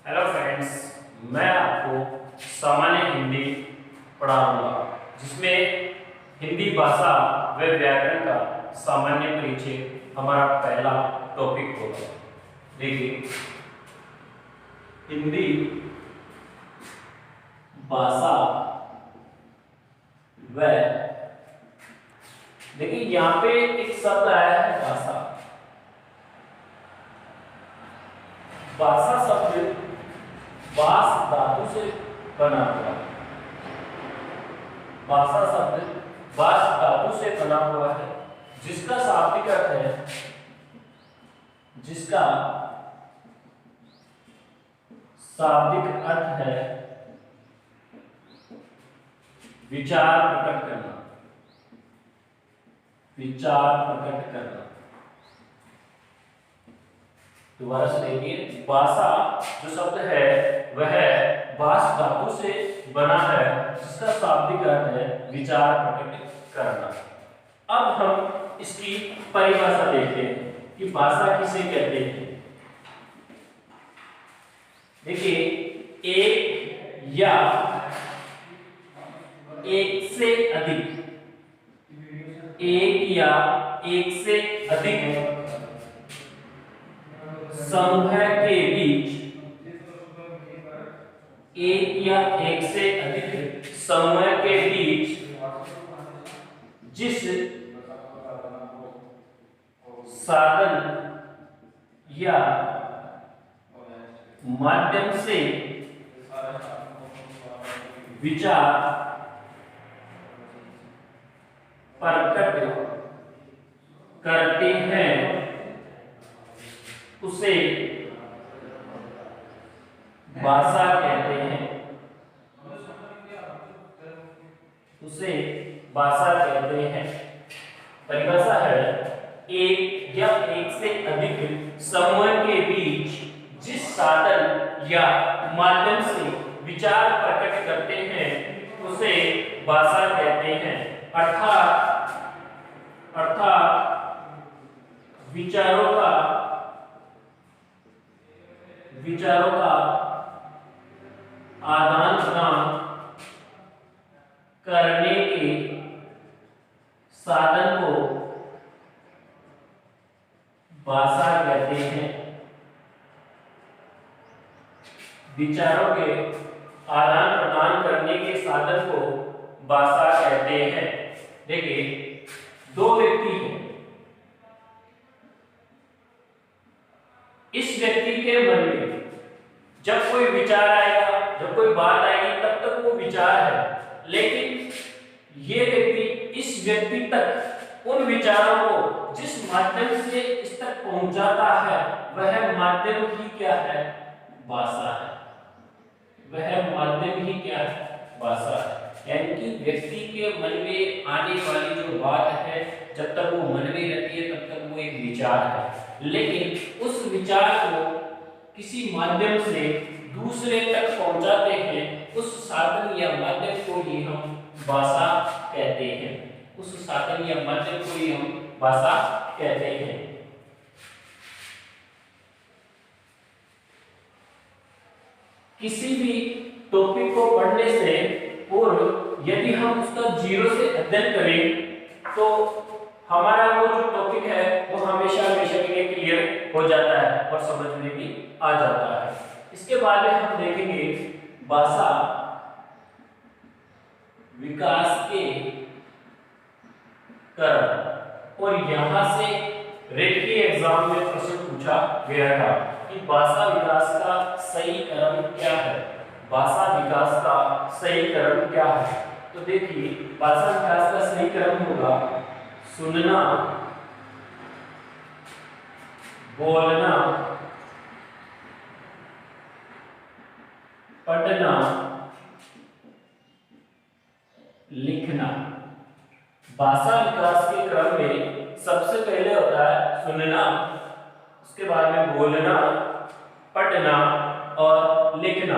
Hello friends, मैं आपको सामान्य हिंदी पढ़ाऊंगा जिसमें हिंदी भाषा व व्याकरण का सामान्य परिचय हमारा पहला टॉपिक होगा। देखिए, हिंदी भाषा व देखिए यहाँ पे एक शब्द आया है भाषा। भाषा शब्द भाष धातु से बना हुआ है। भाषा शब्द भाष धातु से बना हुआ है जिसका शाब्दिक अर्थ है विचार प्रकट करना। विचार प्रकट करना। दोबारा से देखिए, भाषा जो शब्द है वह भाष धातु से बना है जिसका शाब्दिक अर्थ है विचार प्रकट करना। अब हम इसकी परिभाषा देखते हैं कि भाषा किसे कहते हैं। देखिए, एक या एक से अधिक, एक या एक से अधिक समूह के बीच, एक या एक से अधिक समूह के बीच जिस साधन या माध्यम से विचार प्रकट करते हैं उसे भाषा कहते हैं। उसे भाषा कहते हैं। परिभाषा है, एक या एक से अधिक समूह के बीच जिस साधन या माध्यम से विचार प्रकट करते हैं उसे भाषा कहते हैं। अर्थात विचारों का आदान प्रदान करने के साधन को भाषा कहते हैं। विचारों के आदान प्रदान करने के साधन को भाषा कहते हैं। देखिए, दो व्यक्ति हैं। इस व्यक्ति के मन में जब कोई विचार आएगा, जब कोई बात आएगी, तब तक वो विचार है, लेकिन ये व्यक्ति इस व्यक्ति तक उन विचारों को जिस माध्यम से इस तक पहुंचाता है वह माध्यम ही क्या है? भाषा है। वह माध्यम ही क्या है? भाषा है। यानी कि व्यक्ति के मन में आने वाली जो बात है, जब तक वो मन में रहती है तब तक वो एक विचार है, लेकिन उस विचार को किसी माध्यम से दूसरे तक पहुंचाते हैं, उस साधन या माध्यम को ही हम भाषा कहते हैं। उस साधन या माध्यम को ही हम भाषा कहते हैं। किसी भी टॉपिक को पढ़ने से पूर्व यदि हम उसका जीरो से अध्ययन करें तो हमारा वो जो टॉपिक है वो हमेशा हमेशा के लिए क्लियर हो जाता है और समझ में भी आ जाता है। इसके बाद में हम देखेंगे भाषा विकास के क्रम। और यहां से रेट के एग्जाम में प्रश्न पूछा गया था कि भाषा विकास का सही क्रम क्या है? भाषा विकास का सही क्रम क्या है? तो देखिए, भाषा विकास का सही क्रम होगा सुनना, बोलना, पढ़ना, लिखना। भाषा विकास के क्रम में सबसे पहले होता है सुनना, उसके बाद में बोलना, पढ़ना और लिखना।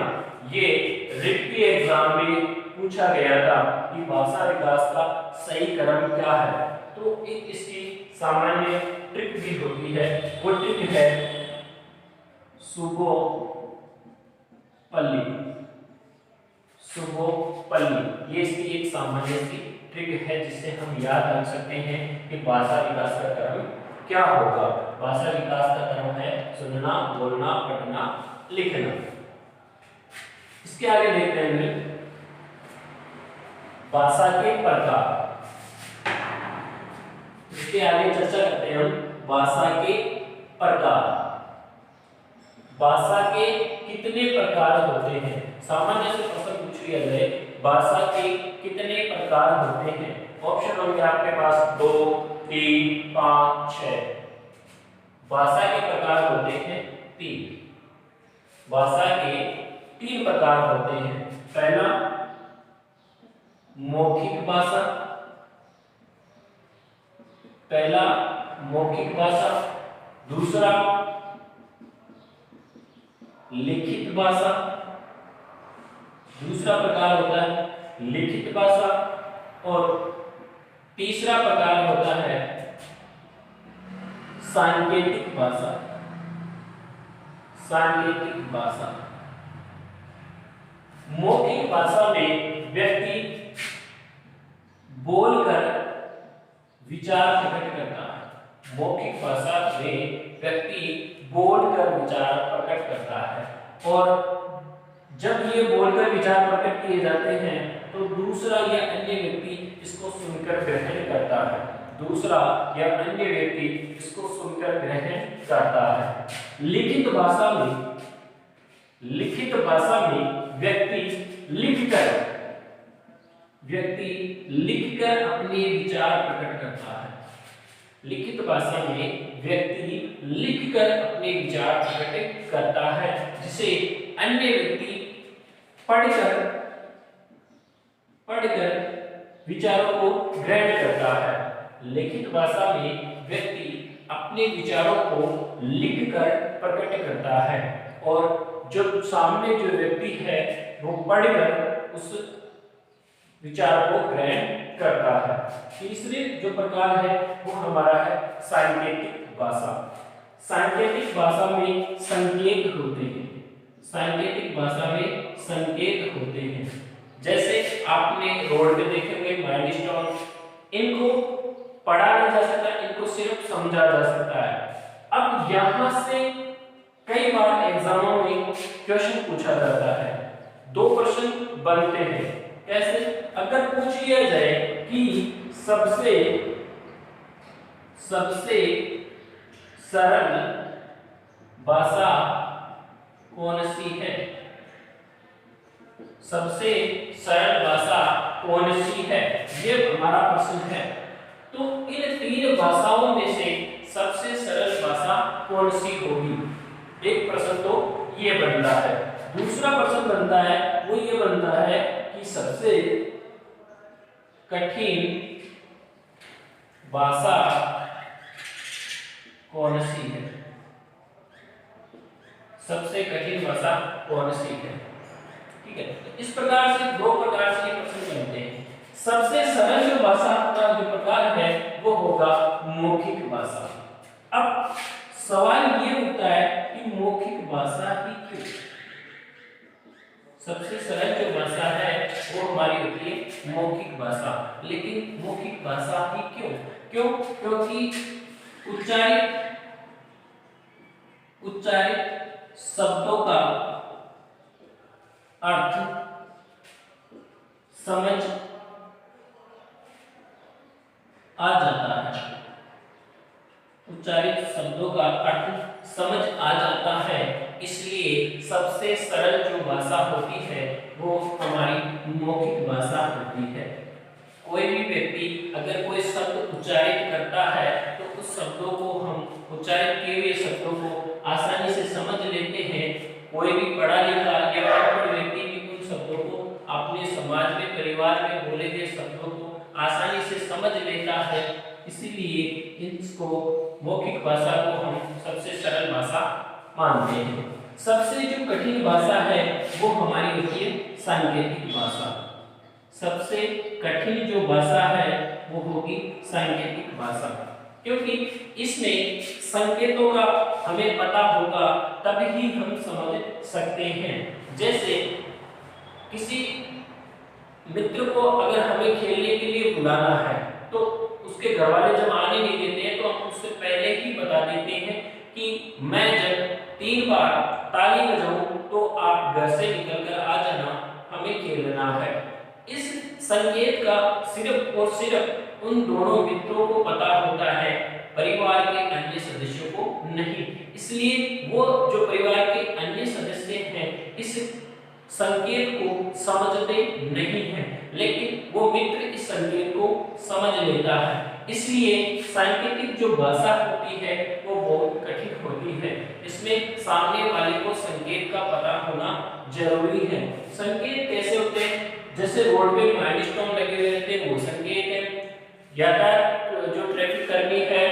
ये रिट के एग्जाम में पूछा गया था कि भाषा विकास का सही क्रम क्या है। तो एक इसकी सामान्य ट्रिक भी होती है, वो ट्रिक है सुबह पल्ली, शुभोपल्ली। ये इसकी एक सामान्य सी ट्रिक है जिससे हम याद रख सकते हैं कि भाषा विकास का क्रम क्या होगा। भाषा विकास का क्रम है सुनना, बोलना, पढ़ना, लिखना। इसके आगे देखते हैं भाषा के प्रकार। इसके आगे चर्चा करते हैं हम भाषा के प्रकार। भाषा के कितने प्रकार होते हैं? सामान्य से प्रश्न पूछ लिया जाए भाषा के कितने प्रकार होते हैं? ऑप्शन होंगे आपके पास 2, 3, 5, 6। भाषा के प्रकार होते हैं 3। भाषा के 3 प्रकार होते हैं। पहला मौखिक भाषा, दूसरा लिखित भाषा, दूसरा प्रकार होता है लिखित भाषा, और तीसरा प्रकार होता है सांकेतिक भाषा। सांकेतिक भाषा। मौखिक भाषा में व्यक्ति बोलकर विचार प्रकट करता है। मौखिक भाषा में व्यक्ति बोलकर विचार प्रकट करता है, और जब ये बोलकर विचार प्रकट किए जाते हैं तो दूसरा या अन्य व्यक्ति इसको सुनकर ग्रहण करता है। दूसरा या अन्य व्यक्ति इसको सुनकर ग्रहण करता है। लिखित भाषा में व्यक्ति लिखकर अपने विचार प्रकट करता है। लिखित भाषा में व्यक्ति लिखकर अपने विचार प्रकट करता है, जिसे अन्य व्यक्ति पढ़कर विचारों को ग्रहण करता है। लिखित भाषा में व्यक्ति अपने विचारों को लिखकर प्रकट करता है, और जो सामने जो व्यक्ति है वो पढ़कर उस विचार को ग्रहण करता है। तीसरे जो प्रकार है वो हमारा है सांकेतिक भाषा। सांकेतिक भाषा में संकेत होते हैं। सांकेतिक भाषा में संकेत होते हैं। जैसे आपने रोड पे देखेंगे माइलस्टोन, इनको पढ़ा नहीं जा सकता, इनको सिर्फ समझा जा सकता है। अब यहां से कई बार एग्जामों में क्वेश्चन पूछा जाता है। 2 प्रश्न बनते हैं। कैसे? अगर पूछ लिया जाए कि सबसे सरल भाषा कौन सी है, सबसे सरल भाषा कौन सी है, ये हमारा प्रश्न है। तो इन 3 भाषाओं में से सबसे सरल भाषा कौन सी होगी? एक प्रश्न तो ये बनता है। दूसरा प्रश्न बनता है वो ये बनता है कि सबसे कठिन भाषा कौन सी है? सबसे कठिन भाषा कौन सी है? ठीक है, तो इस प्रकार से 2 प्रकार से प्रश्न बनते हैं। सबसे सरल जो भाषा का जो प्रकार है वो होगा मौखिक भाषा। अब सवाल ये उठता है कि मौखिक भाषा ही क्यों? सबसे सरल जो भाषा है वो हमारी होती है मौखिक भाषा, लेकिन मौखिक भाषा ही क्यों? क्योंकि उच्चारित शब्दों का अर्थ समझ आ जाता है। उच्चारित शब्दों का अर्थ समझ आ जाता है, इसलिए सबसे सरल जो भाषा होती है वो हमारी मौखिक भाषा होती है। कोई भी व्यक्ति अगर कोई शब्द उच्चारित करता है तो उस शब्दों को हम उच्चारित किए हुए शब्दों को आसानी से समझ लेते हैं। कोई भी पढ़ा लिखा या अनपढ़ व्यक्ति भी उन शब्दों को अपने समाज में, परिवार में बोले गए शब्दों को आसानी से समझ लेता है। इसीलिए इसको मौखिक भाषा को हम सबसे सरल भाषा मानते हैं। सबसे जो कठिन भाषा है वो हमारी होती है सांकेतिक भाषा। सबसे कठिन जो भाषा है वो होगी सांकेतिक भाषा, क्योंकि इसमें संकेतों का हमें पता होगा तभी हम समझ सकते हैं। जैसे किसी मित्र को अगर हमें खेलने के लिए बुलाना है तो उसके घर वाले जब आने नहीं देते हैं तो हम उससे पहले ही बता देते हैं कि मैं जब 3 बार ताली बजाऊं तो आप घर से निकलकर आ जाना, हमें खेलना है। इस संकेत का सिर्फ और सिर्फ उन दोनों मित्रों को पता होता है, परिवार के अन्य सदस्यों को नहीं। इसलिए वो जो परिवार के अन्य सदस्य हैं इस संकेत को समझते नहीं हैं, लेकिन वो मित्र इस संकेत को समझ लेता है। इसलिए सांकेतिक जो भाषा होती है वो बहुत कठिन होती है। इसमें सामने वाले को संकेत का पता होना जरूरी है। संकेत कैसे होते हैं? जैसे रोड पे माइलस्टोन लगे हुए रहते हैं वो संकेत है। यातायात जो ट्रैफिक कर्मी है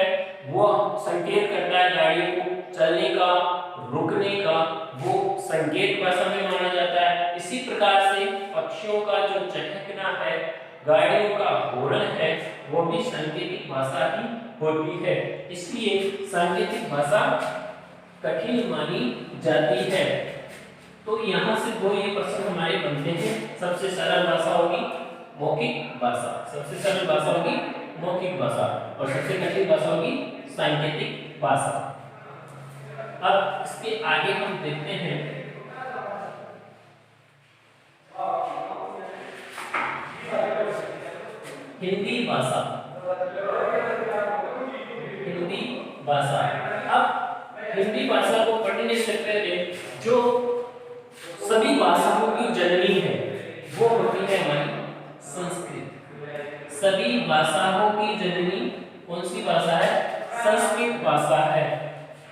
वो संकेत करता है गाड़ी को चलने का, रुकने का, वो संकेत भाषा में माना जाता है। इसी प्रकार से पक्षियों का जो चहकना है, गाड़ियों का हॉर्न है, वो भी सांकेतिक भाषा ही होती है। इसलिए सांकेतिक भाषा कठिन मानी जाती है। तो यहाँ से दो ये प्रश्न हमारे बनते हैं। सबसे सरल भाषा होगी मौखिक भाषा, सबसे सरल भाषा होगी मौखिक भाषा और सबसे कठिन भाषा होगी सांकेतिक भाषा। अब इसके आगे हम देखते हैं हिंदी भाषा। हिंदी भाषा, अब हिंदी भाषा को पढ़ने से पहले जो सभी भाषाओं की जननी है वो होती है हमारी संस्कृत। सभी भाषाओं की जननी कौन सी भाषा है? संस्कृत भाषा है।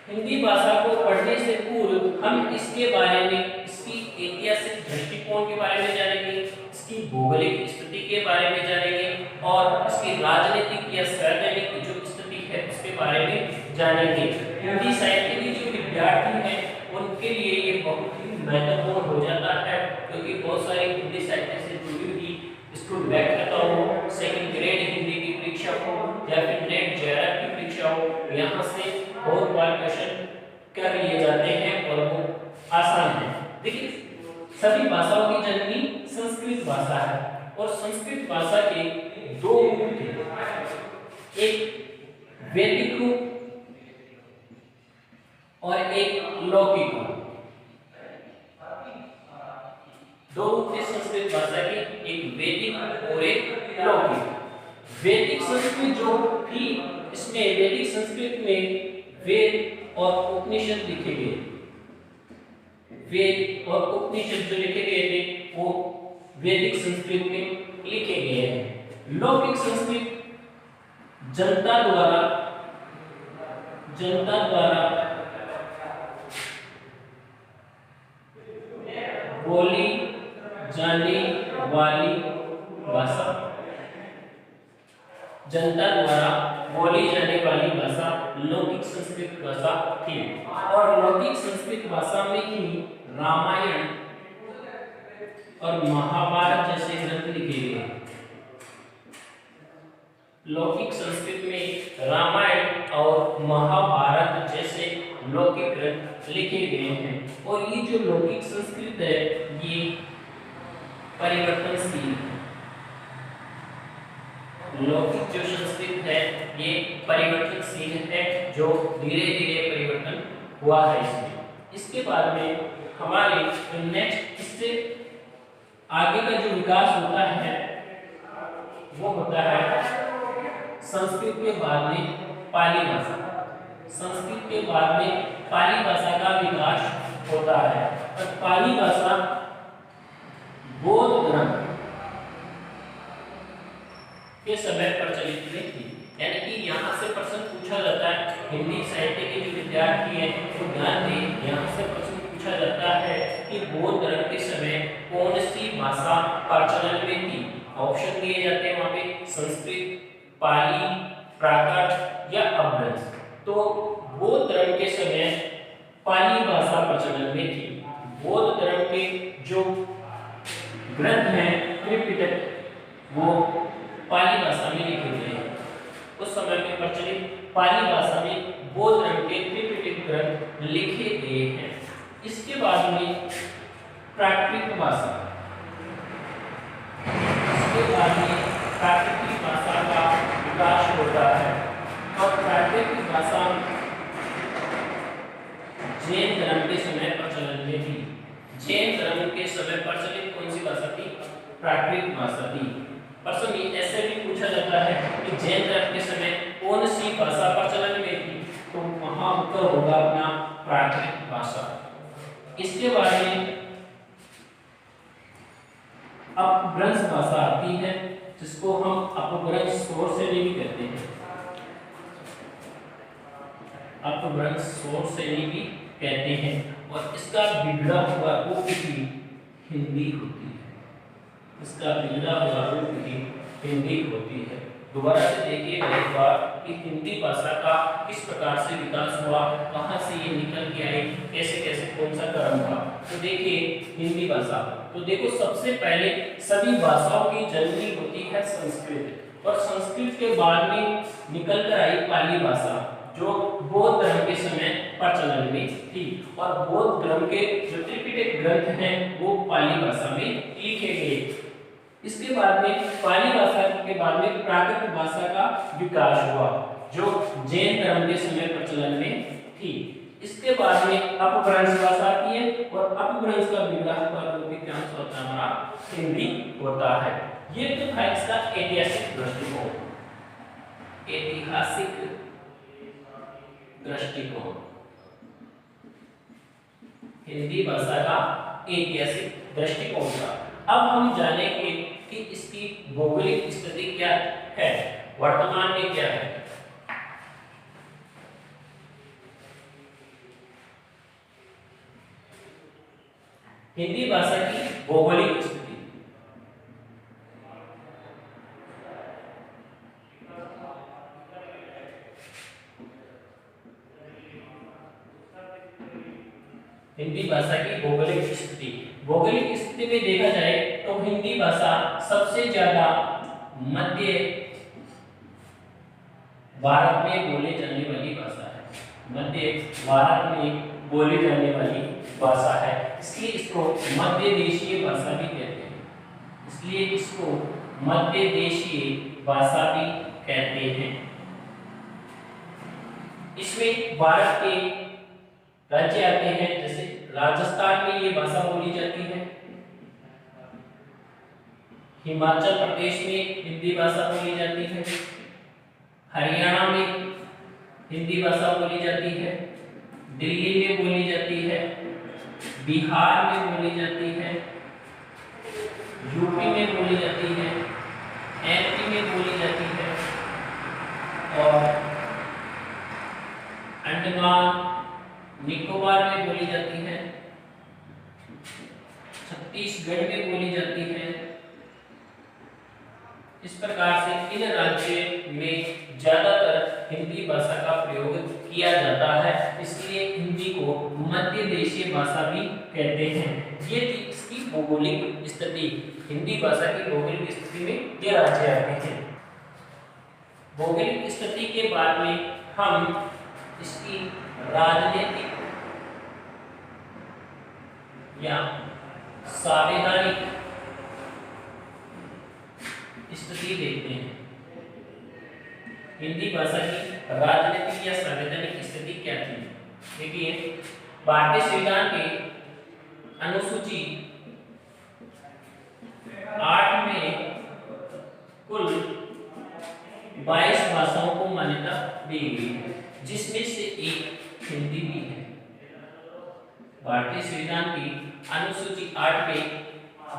हिंदी भाषा को पढ़ने से पूर्व हम इसके बारे में, इसकी ऐतिहासिक दृष्टिकोण के बारे में जानेंगे, इसकी भौगोलिक स्थिति के बारे में जानेंगे और इसकी राजनीतिक या सार्वजनिक जो स्थिति है उसके बारे में जानेंगे। हिंदी साहित्य के जो विद्यार्थी हैं उनके लिए ये बहुत ही महत्वपूर्ण हो जाता है, क्योंकि बहुत सारे हिंदी साहित्य से जुड़ी हुई स्कूल व्याख्याता हो, सेकंड ग्रेड हिंदी की परीक्षा हो या फिर नेट जेआरएफ की परीक्षा हो, यहाँ से बहुत बार क्वेश्चन कर लिए जाते हैं और वो आसान है। देखिए, सभी भाषाओं की जननी संस्कृत भाषा है और संस्कृत भाषा के दो रूप थे, एक वैदिक रूप और एक लौकिक रूप। दो रूप थे संस्कृत भाषा के, एक वैदिक और एक लौकिक। वैदिक संस्कृत जो थी, इसमें वैदिक संस्कृत में वेद और उपनिषद लिखे गए। वेद और उपनिषद जो लिखे गए थे वो वैदिक संस्कृत में लिखे गए हैं। लौकिक संस्कृत जनता द्वारा बोली जाने वाली भाषा, जनता द्वारा बोली जाने वाली भाषा लौकिक संस्कृत भाषा थी। और लौकिक संस्कृत भाषा में ही रामायण और महाभारत जैसे ग्रंथ लिखे गए। लौकिक संस्कृत में रामायण और महाभारत जैसे लौकिक ग्रंथ लिखे गए हैं। और ये जो लौकिक संस्कृत है ये परिवर्तनशील, लौकिक जो संस्कृत है ये परिवर्तनशील है, जो धीरे धीरे परिवर्तन हुआ है इसमें। इसके बाद में हमारे नेक्स्ट, इससे आगे का जो विकास होता है वो होता है संस्कृत के बाद में पाली भाषा। संस्कृत के बाद में पाली भाषा का विकास होता है और पाली भाषा बौद्ध धर्म के समय प्रचलित में थी। यानी कि यहाँ से प्रश्न पूछा जाता है, हिंदी साहित्य के जो विद्यार्थी हैं वो ध्यान दें, यहाँ से प्रश्न पूछा जाता है कि बौद्ध धर्म के समय कौन सी भाषा प्रचलन में थी। ऑप्शन दिए जाते हैं वहाँ पे, संस्कृत, पाली, प्राकृत या अपभ्रंश। तो बौद्ध धर्म के समय पाली भाषा प्रचलन में थी। बौद्ध धर्म के जो ग्रंथ हैं, त्रिपिटक, वो पाली भाषा में लिखे गए हैं। उस समय में प्रचलित पाली भाषा में बौद्ध धर्म के त्रिपिटक ग्रंथ लिखे गए हैं। इसके बाद में प्राकृतिक भाषा, इसके बाद में प्राकृतिक भाषा का विकास होता है और प्राकृतिक भाषा जैन धर्म के समय प्रचलन में थी। जैन धर्म के समय प्रचलित कौन सी भाषा थी? प्राकृतिक भाषा थी। प्रश्न में ऐसे भी पूछा जाता है कि जैन धर्म के समय कौन सी भाषा प्रचलन में थी, तो वहां उत्तर होगा अपना प्राकृतिक भाषा। इसके बारे में अपभ्रंश भाषा आती है, जिसको हम अपभ्रंश सोर शैली भी कहते हैं। अपभ्रंश सोर शैली भी कहते हैं और इसका बिगड़ा हुआ रूप भी हिंदी होती है। इसका बिगड़ा हुआ रूप भी हिंदी होती है। दोबारा से देखिएगा एक बार कि हिंदी भाषा का किस प्रकार से विकास हुआ, कहाँ से ये निकल के आई, कैसे कैसे कौन सा क्रम था। तो देखिए हिंदी भाषा, तो देखो सबसे पहले सभी भाषाओं की जननी होती है संस्कृत, और संस्कृत के बाद में निकल कर आई पाली भाषा, जो बौद्ध धर्म के समय प्रचलन में थी। और बौद्ध धर्म के जो त्रिपिटक ग्रंथ हैं वो पाली भाषा में लिखे गए। इसके बाद में पाली भाषा के बाद में प्राकृत भाषा का विकास हुआ, जो जैन धर्म के समय प्रचलन में थी। इसके बाद में अपभ्रंश भाषा आती है और अपभ्रंश का बिगड़ा हुआ रूप क्या होता है? हमारा हिंदी होता है। ये तो था इसका ऐतिहासिक दृष्टिकोण, ऐतिहासिक दृष्टिकोण, हिंदी भाषा का ऐतिहासिक दृष्टिकोण था। अब हम जानेंगे कि इसकी भौगोलिक स्थिति क्या है, वर्तमान में क्या है। हिंदी भाषा की भौगोलिक स्थिति, हिंदी भाषा की भौगोलिक स्थिति, भौगोलिक स्थिति में देखा जाए तो हिंदी भाषा सबसे ज्यादा मध्य भारत में बोले जाने वाली भाषा है। मध्य भारत में बोली जाने वाली भाषा है, इसलिए इसको मध्य देशीय भाषा भी कहते हैं। इसलिए इसको मध्य देशीय भाषा भी कहते हैं। इसमें भारत के राज्य आते हैं, जैसे राजस्थान में ये भाषा बोली जाती है, हिमाचल प्रदेश में हिंदी भाषा बोली जाती है, हरियाणा में हिंदी भाषा बोली जाती है, दिल्ली में बोली जाती है, बिहार में बोली जाती है, यूपी में बोली जाती है, एमपी में बोली जाती है, और अंडमान निकोबार में बोली जाती है, छत्तीसगढ़ में बोली जाती है। इस प्रकार से इन राज्यों में ज्यादातर हिंदी भाषा का प्रयोग किया जाता है, इसलिए हिंदी को मध्य देशीय भाषा भी कहते हैं। ये थी इसकी भौगोलिक स्थिति। हिंदी भाषा की भौगोलिक स्थिति में ये राज्य आते हैं। भौगोलिक स्थिति के बाद में हम इसकी राजनीतिक या संवैधानिक स्थिति देखते हैं। हिंदी भाषा की राजनीतिक या संवैधानिक स्थिति क्या थी? देखिए, भारतीय संविधान के अनुसूची 8 में कुल 22 भाषाओं को मान्यता दी गई है, जिसमें से एक हिंदी भी है। भारतीय संविधान की अनुसूची 8 में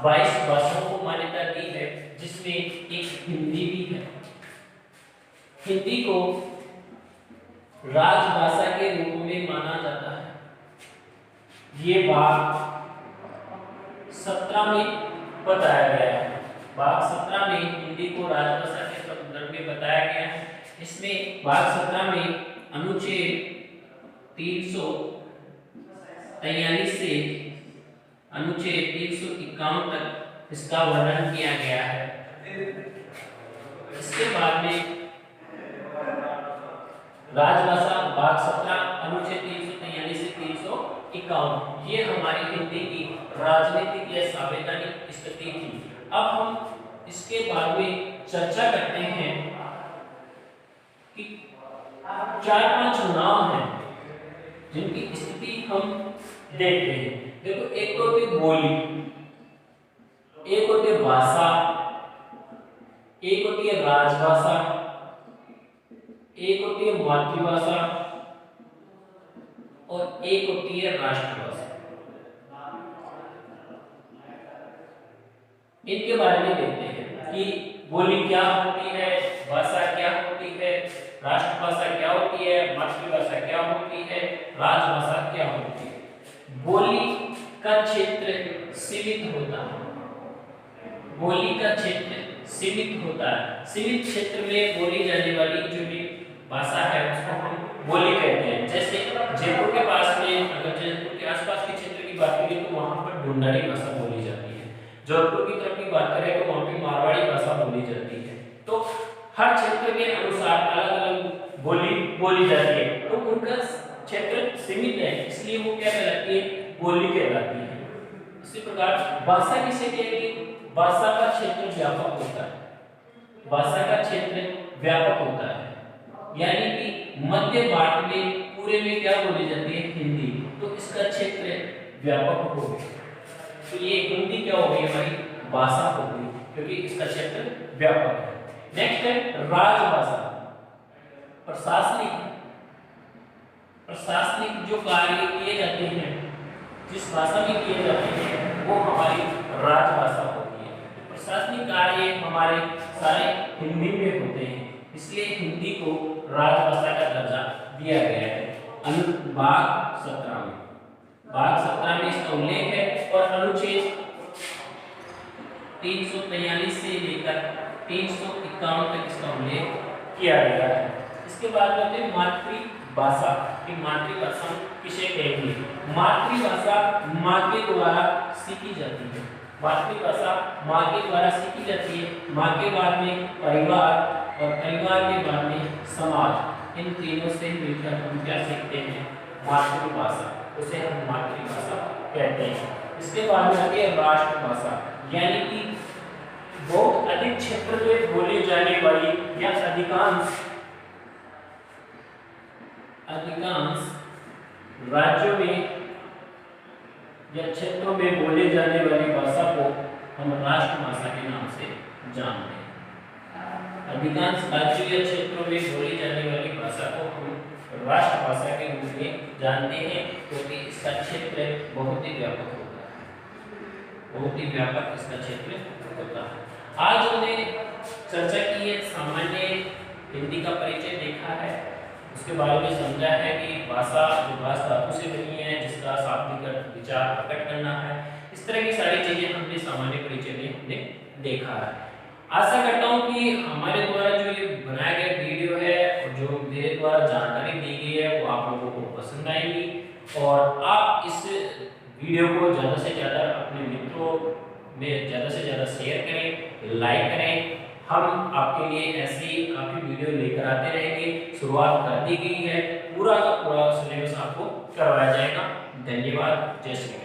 22 भाषाओं को मान्यता दी है, जिसमें एक हिंदी भी है। हिंदी को राजभाषा के रूप में माना जाता है। ये भाग 17 में बताया गया है। भाग 17 में हिंदी को राजभाषा के संदर्भ में बताया गया है। इसमें भाग 17 में अनुच्छेद 343 से अनुच्छेद 351 तक इसका वर्णन किया गया है। इसके बाद में राजभाषा भाग 17 अनुच्छेद 343 से 351 ये हमारी हिंदी की राजनीतिक या संवैधानिक स्थिति थी। अब हम इसके बाद में चर्चा करते हैं कि 4-5 नाम हैं जिनकी स्थिति हम देखते हैं। देखो, एक तो होती बोली, एक होती है भाषा, एक होती है राजभाषा, एक होती है मातृभाषा और एक होती है राष्ट्रभाषा। इनके बारे में देखते हैं कि बोली क्या होती है, भाषा क्या होती है, राष्ट्रभाषा क्या होती है, मातृभाषा क्या होती है, राजभाषा क्या होती है। बोली का क्षेत्र सीमित होता है। बोली का क्षेत्र सीमित होता है। सीमित क्षेत्र में बोली जाने वाली जो भी भाषा है उसको हम बोली कहते हैं। जैसे जयपुर के पास में, अगर जयपुर के आसपास के क्षेत्र की बात करें तो वहां पर ढूंढाड़ी भाषा बोली जाती है। जोधपुर की तरफ की बात करें तो वहां पे मारवाड़ी भाषा बोली जाती है। तो हर क्षेत्र के अनुसार अलग अलग बोली बोली जाती है। तो उनका क्षेत्र सीमित है, इसलिए वो क्या कहलाती है, बोली कहलाती है। इसी प्रकार भाषा किसे कहती, भाषा का क्षेत्र व्यापक होता है। भाषा का क्षेत्र व्यापक होता है, यानी कि मध्य भारत में पूरे में क्या बोली जाती है, हिंदी। तो इसका क्षेत्र व्यापक हो गया। तो ये हिंदी क्या हो गई, हमारी भाषा हो गई, क्योंकि इसका क्षेत्र व्यापक है। नेक्स्ट है राजभाषा। प्रशासनिक जो कार्य किए जाते हैं, जिस भाषा में किए जाते हैं, वो हमारी राजभाषा होती है। प्रशासनिक कार्य हमारे सारे हिंदी में होते हैं, इसलिए हिंदी को राजभाषा का दर्जा दिया गया है। भाग 17 में इसका उल्लेख है और अनुच्छेद 343 से लेकर 351 तक इसका उल्लेख किया गया है। इसके बाद कहते हैं मातृभाषा कि मातृभाषा किसे कहेंगे। मातृभाषा माँ के द्वारा सीखी जाती है। मातृभाषा माँ के द्वारा सीखी जाती है। माँ के बाद में परिवार और परिवार के बाद में समाज, इन तीनों से मिलकर हम क्या सीखते हैं, मातृभाषा, उसे हम मातृभाषा कहते हैं। इसके बाद में आती है राष्ट्रभाषा, यानी कि बहुत अधिक क्षेत्र में बोली जाने वाली या अधिकांश राज्यों में या क्षेत्रों में बोले जाने वाली भाषा को हम राष्ट्रभाषा के नाम से जानते हैं। अधिकांश राज्यों या क्षेत्रों में बोली जाने वाली भाषा को हम राष्ट्रभाषा के रूप में जानते हैं, क्योंकि इसका क्षेत्र बहुत ही व्यापक होता है। बहुत ही व्यापक इसका क्षेत्र होता है। आज हमने चर्चा की है, सामान्य हिंदी का परिचय देखा है, उसके बारे में समझा है कि भाषा जो भाषा धातु से बनी है, जिसका शाब्दिक विचार प्रकट करना है, इस तरह की सारी चीजें हमने सामान्य परिचय में हमने देखा है। आशा करता हूँ कि हमारे द्वारा जो ये बनाया गया वीडियो है और जो मेरे द्वारा जानकारी दी गई है वो आप लोगों को पसंद आएगी और आप इस वीडियो को ज़्यादा से ज़्यादा अपने मित्रों में ज़्यादा से ज़्यादा शेयर करें, लाइक करें। हम आपके लिए ऐसी काफ़ी वीडियो लेकर आते रहेंगे। शुरुआत कर दी गई है, पूरा का पूरा सिलेबस आपको करवाया जाएगा। धन्यवाद। जय श्री कृष्ण।